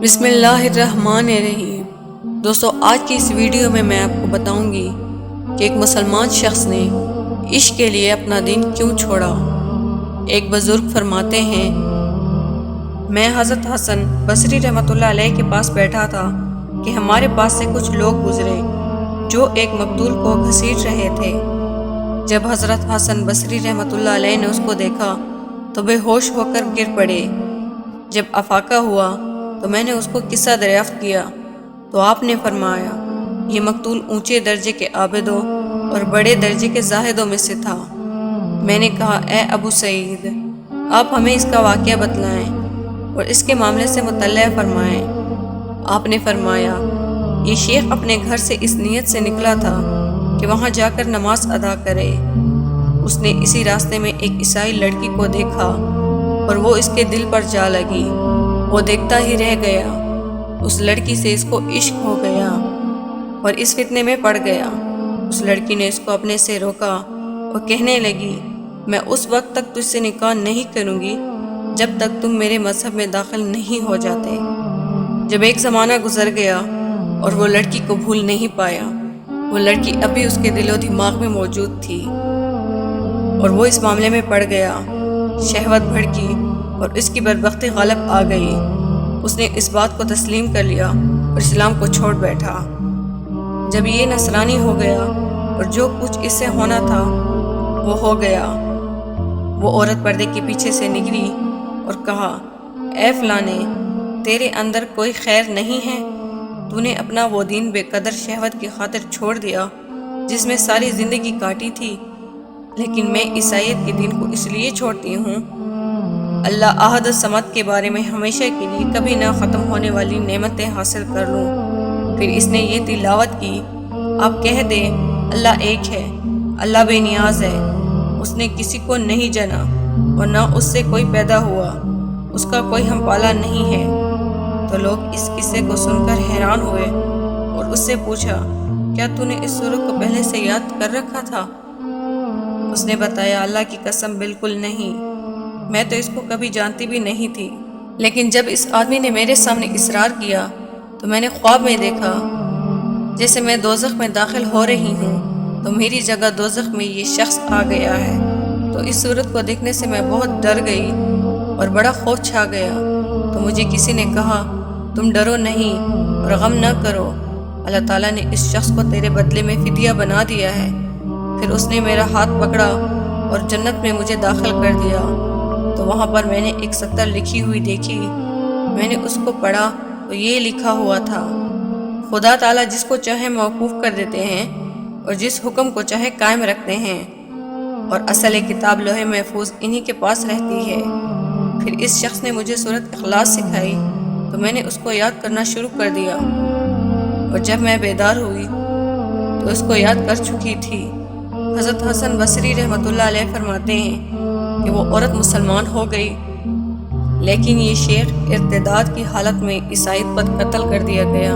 بسم اللہ الرحمن الرحیم۔ دوستو، آج کی اس ویڈیو میں آپ کو بتاؤں گی کہ ایک مسلمان شخص نے عشق کے لیے اپنا دین کیوں چھوڑا۔ ایک بزرگ فرماتے ہیں، میں حضرت حسن بصری رحمۃ اللہ علیہ کے پاس بیٹھا تھا کہ ہمارے پاس سے کچھ لوگ گزرے جو ایک مقتول کو گھسیٹ رہے تھے۔ جب حضرت حسن بصری رحمۃ اللہ علیہ نے اس کو دیکھا تو بے ہوش ہو کر گر پڑے۔ جب افاقہ ہوا تو میں نے اس کو قصہ دریافت کیا تو آپ نے فرمایا، یہ مقتول اونچے درجے کے عابدوں اور بڑے درجے کے زاہدوں میں سے تھا۔ میں نے کہا، اے ابو سعید، آپ ہمیں اس کا واقعہ بتلائیں اور اس کے معاملے سے مطلع فرمائیں۔ آپ نے فرمایا، یہ شیخ اپنے گھر سے اس نیت سے نکلا تھا کہ وہاں جا کر نماز ادا کرے۔ اس نے اسی راستے میں ایک عیسائی لڑکی کو دیکھا اور وہ اس کے دل پر جا لگی۔ وہ دیکھتا ہی رہ گیا۔ اس لڑکی سے اس کو عشق ہو گیا اور اس فتنے میں پڑ گیا۔ اس لڑکی نے اس کو اپنے سے روکا اور کہنے لگی، میں اس وقت تک تجھ سے نکاح نہیں کروں گی جب تک تم میرے مذہب میں داخل نہیں ہو جاتے۔ جب ایک زمانہ گزر گیا اور وہ لڑکی کو بھول نہیں پایا، وہ لڑکی ابھی اس کے دل و دماغ میں موجود تھی اور وہ اس معاملے میں پڑ گیا۔ شہوت بھڑکی اور اس کی بدبختی غالب آ گئی۔ اس نے اس بات کو تسلیم کر لیا اور اسلام کو چھوڑ بیٹھا۔ جب یہ نصرانی ہو گیا اور جو کچھ اس سے ہونا تھا وہ ہو گیا، وہ عورت پردے کے پیچھے سے نکلی اور کہا، اے فلانے، تیرے اندر کوئی خیر نہیں ہے؟ تو نے اپنا وہ دین بے قدر شہوت کی خاطر چھوڑ دیا جس میں ساری زندگی کاٹی تھی، لیکن میں عیسائیت کے دین کو اس لیے چھوڑتی ہوں اللہ احد الصمد کے بارے میں ہمیشہ کے لیے کبھی نہ ختم ہونے والی نعمتیں حاصل کر لوں۔ پھر اس نے یہ تلاوت کی، آپ کہہ دیں اللہ ایک ہے، اللہ بے نیاز ہے، اس نے کسی کو نہیں جنا اور نہ اس سے کوئی پیدا ہوا، اس کا کوئی ہم پالا نہیں ہے۔ تو لوگ اس قصے کو سن کر حیران ہوئے اور اس سے پوچھا، کیا تو نے اس سورت کو پہلے سے یاد کر رکھا تھا؟ اس نے بتایا، اللہ کی قسم بالکل نہیں، میں تو اس کو کبھی جانتی بھی نہیں تھی، لیکن جب اس آدمی نے میرے سامنے اصرار کیا تو میں نے خواب میں دیکھا جیسے میں دوزخ میں داخل ہو رہی ہوں تو میری جگہ دوزخ میں یہ شخص آ گیا ہے۔ تو اس صورت کو دیکھنے سے میں بہت ڈر گئی اور بڑا خوف چھا گیا۔ تو مجھے کسی نے کہا، تم ڈرو نہیں اور غم نہ کرو، اللہ تعالیٰ نے اس شخص کو تیرے بدلے میں فدیہ بنا دیا ہے۔ پھر اس نے میرا ہاتھ پکڑا اور جنت میں مجھے داخل کر دیا۔ تو وہاں پر میں نے ایک ستر لکھی ہوئی دیکھی۔ میں نے اس کو پڑھا تو یہ لکھا ہوا تھا، خدا تعالیٰ جس کو چاہے موقوف کر دیتے ہیں اور جس حکم کو چاہے قائم رکھتے ہیں، اور اصل کتاب لوح محفوظ انہی کے پاس رہتی ہے۔ پھر اس شخص نے مجھے سورۃ اخلاص سکھائی تو میں نے اس کو یاد کرنا شروع کر دیا، اور جب میں بیدار ہوئی تو اس کو یاد کر چکی تھی۔ حضرت حسن بصری رحمۃ اللہ علیہ فرماتے ہیں کہ وہ عورت مسلمان ہو گئی، لیکن یہ شیخ ارتداد کی حالت میں عیسائیت پر قتل کر دیا گیا۔